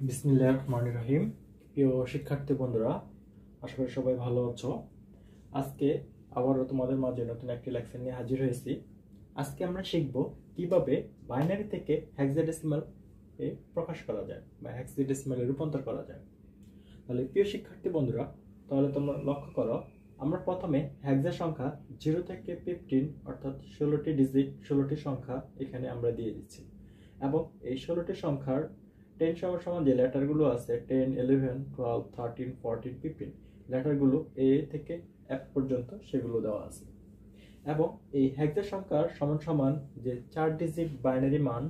বিসমিল্লাহির রহমানির রহিম। প্রিয় শিক্ষার্থী বন্ধুরা, আশা করি সবাই ভালো আছো। আজকে আবারও তোমাদের মাঝে নতুন একটি লেকচার নিয়ে হাজির হয়েছি। আজকে আমরা শিখব কিভাবে বাইনারি থেকে হেক্সাডেসিমাল এ প্রকাশ করা যায় বা হেক্সাডেসিমালে রূপান্তর করা যায়। তাহলে প্রিয় শিক্ষার্থী বন্ধুরা, তাহলে তোমরা লক্ষ্য করো, আমরা প্রথমে হেক্সা সংখ্যা 0 থেকে 15 অর্থাৎ 16টি ডিজিট 16টি সংখ্যা এখানে আমরা দিয়ে দিচ্ছি এবং এই 16টি সংখ্যার 10 সমান যে লেটারগুলো আছে 10, 11, 12, 13, 14, 15 লেটারগুলো এ থেকে এফ পর্যন্ত সেগুলো দেওয়া আছে এবং এই হেক্সা সংখ্যার সমান সমান যে 4 ডিজিট বাইনারি মান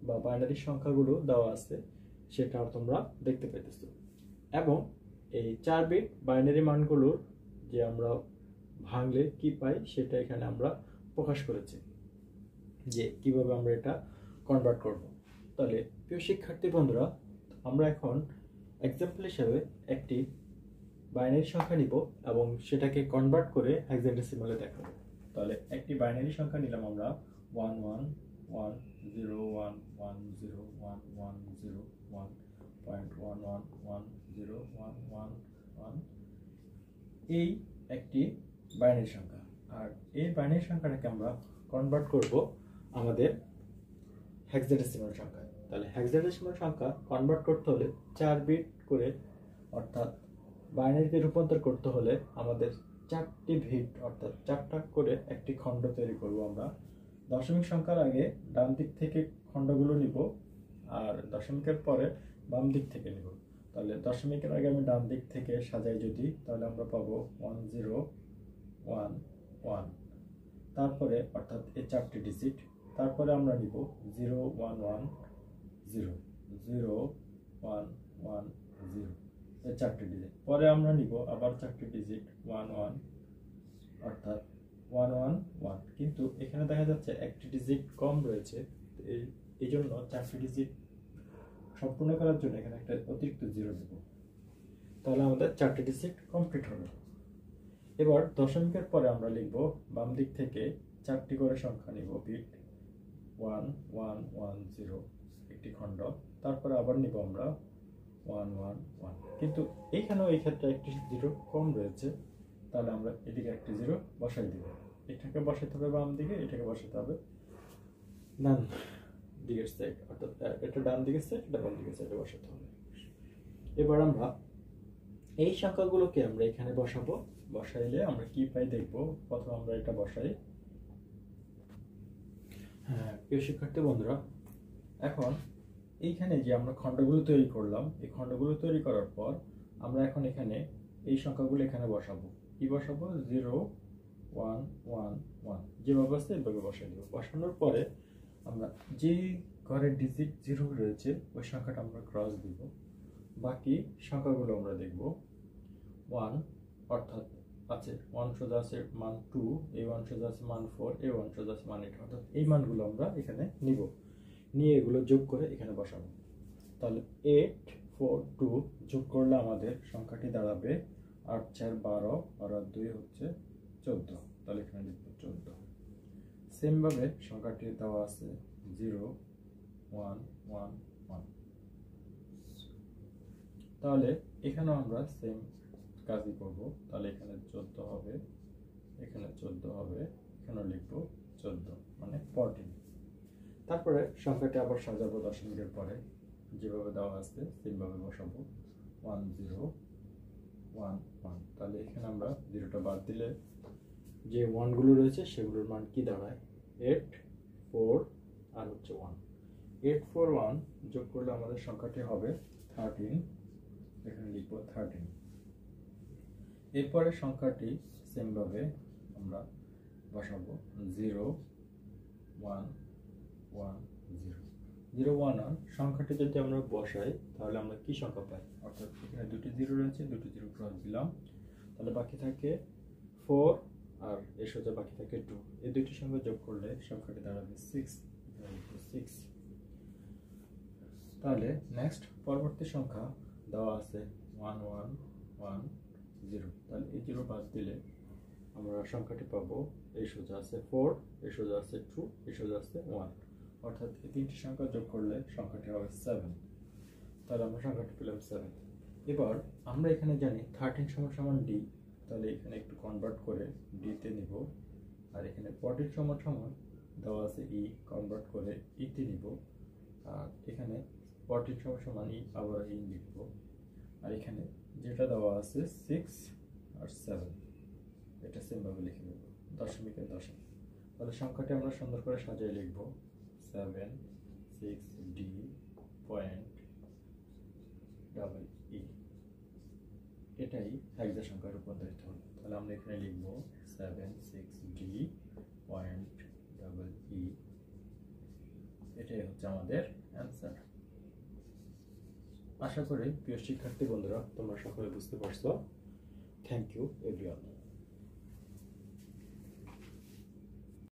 বা বাইনারি সংখ্যাগুলো দেওয়া আছে সেটা তোমরা দেখতে পাইতেছো এবং এই 4 বিট বাইনারি মানগুলোর যে আমরা ভাঙলে কি পাই সেটা এখানে আমরা প্রকাশ করেছি যে কিভাবে আমরা এটা কনভার্ট করব। তাহলে প্রিয় শিক্ষার্থী বন্ধুরা, আমরা এখন এক্সাম্পল হিসেবে একটি বাইনারি সংখ্যা নিব এবং সেটাকে কনভার্ট করে হেক্সাডেসিমালে দেখাবো। তাহলে একটি বাইনারি সংখ্যা নিলাম আমরা 11101101101101 এই একটি বাইনারি সংখ্যা। আর এই বাইনারি সংখ্যাটাকে আমরা কনভার্ট করব আমাদের হেক্সাডেসিমাল সংখ্যায়। তাহলে হেক্সাডেসিমাল সংখ্যা কনভার্ট করতে হলে 4 বিট করে অর্থাৎ বাইনারিতে রূপান্তর করতে হলে আমাদের 4টি বিট অর্থাৎ 4টা করে একটি খণ্ড তৈরি করব আমরা। দশমিক সংখ্যার আগে ডান দিক থেকে খণ্ডগুলো নিব আর দশমিকের পরে বাম দিক থেকে নিব। তাহলে দশমিকের আগে আমি ডান দিক থেকে সাজাই যদি, তাহলে আমরা পাবো 1011, তারপরে অর্থাৎ এই 4টি ডিজিট, তারপরে আমরা নিব 0110 0110 এই 4টি ডিজিট, পরে আমরা নিব আবার 4টি ডিজিট 11 অর্থাৎ 111, কিন্তু এখানে দেখা যাচ্ছে একটি ডিজিট কম রয়েছে, এই জন্য 4টি ডিজিট সম্পূর্ণ করার জন্য এখানে একটা অতিরিক্ত 0 দেব, তাহলে আমাদের 4টি ডিজিট কমপ্লিট হবে। এবার দশমিকের পরে আমরা লিখব বাম দিক থেকে 4টি করে সংখ্যা নিব বিট 1110 একটি খণ্ড, তারপরে আবার নিব আমরা 111, কিন্তু এইখানেও এই ক্ষেত্রে একটি 0 কম রয়েছে, তাহলে আমরা এদিকে একটি 0 বসাই দিব। এটাকে বসাতে হবে বাম দিকে, এটাকে বসাতে হবে ডান দিকের সাইড, অর্থাৎ এটা ডান দিকের সাইড, এটা বাম দিকের সাইডে বসাতে হবে। এবার আমরা এই সংখ্যাগুলোকে আমরা এখানে বসাবো। বসাইলে আমরা কি পাই দেখব। প্রথমে আমরা এটা বসাই। হ্যাঁ প্রিয় শিক্ষার্থী বন্ধুরা, এখন এইখানে যে আমরা খণ্ডগুলো তৈরি করলাম, এই খণ্ডগুলো তৈরি করার পর আমরা এখন এখানে এই সংখ্যাগুলো এখানে বসাবো। কি বসাবো? 0 1 1 1 যেভাবে আছে এভাবে বসাই দেবো। বসানোর পরে আমরা যে ঘরের ডিজিট 0 রয়েছে ওই সংখ্যাটা আমরা ক্রস দিব। বাকি সংখ্যাগুলো আমরা দেখব। 1 অর্থাৎ আছে 1 সোজা আছে মান 2, এই 1 সোজা আছে মান 4, এই 1 সোজা আছে মান 8, অর্থাৎ এই মানগুলো আমরা এখানে নিব, নিয়ে এগুলো যোগ করে এখানে বসাবো। তাহলে 8 4 2 যোগ করলে আমাদের সংখ্যাটি দাঁড়াবে 8 4 12 আর 2 হচ্ছে 14, তাহলে এখানে লিখব 14। সেম ভাবে সংখ্যাটি দেওয়া আছে 0 1 1 1, তাহলে এখানেও আমরা সেম কাজই করব। তাহলে এখানে 14 হবে, এখানে 14 হবে, এখানেও লিখব 14 মানে 14। তারপরে সংখ্যাটি আবার সাজাবো দশমিকের পরে যেভাবে দেওয়া আছে সেমভাবে বসাবো 1 0 1 1। তাহলে এখানে আমরা 0টা বাদ দিলে যে 1 গুলো রয়েছে সেগুলোর মান কি দাঁড়ায়? 8 4 আর হচ্ছে 1। 8 4 1 যোগ করলে আমাদের সংখ্যাটি হবে 13, এখানে লিখব 13। এরপরে সংখ্যাটি সেম ভাবে আমরা বসাবো 0 1 1 0 0 1 1। সংখ্যাটি যদি আমরা বসাই তাহলে আমরা কি সংখ্যা পাই? অর্থাৎ এখানে দুটি 0 রয়েছে, দুটি 0 ক্রস দিলাম, তাহলে বাকি থাকে 4 আর এর সাথে বাকি থাকে 2। এই দুটি সংখ্যা যোগ করলে সংখ্যাটি দাঁড়াবে 6, এখানে লিখব 6। তাহলে নেক্সট পরবর্তী সংখ্যা দেওয়া আছে 1 1 1 0, তাহলে এই 0 বাদ দিলে আমরা সংখ্যাটি পাবো এই সোজা আছে 4, এই সোজা আছে 2, এই সোজা আছে 1, অর্থাৎ এই তিনটি সংখ্যা যোগ করলে সংখ্যাটি হবে 7। তাহলে আমরা সংখ্যাটা পেলাম 7। এবার আমরা এখানে জানি 13 সমান সমান ডি, তাহলে এখানে একটু কনভার্ট করে ডি তে নিব। আর এখানে 14 সমান সমান দেওয়া আছে ই, কনভার্ট করে ই তে নিব। আর এখানে 14 সমান সমান ই, আবার ই লিখব। আর এখানে যেটা দেওয়া আছে 6 আর 7, এটা সেমভাবে লিখে নেব, দশমিকের দশমিক। তাহলে সংখ্যাটি আমরা সুন্দর করে সাজিয়ে লিখব 7 6 ডি পয়েন্ট ডাবল ই, এটাই হেক্সা সংখ্যায় রূপান্তরিত হলো। তাহলে আমরা এখানে লিখব 7 6 ডি পয়েন্ট ডাবল ই, এটাই হচ্ছে আমাদের অ্যান্সার। আশা করি প্রিয় শিক্ষার্থী বন্ধুরা তোমরা সকলে বুঝতে পারছো। Thank you everyone.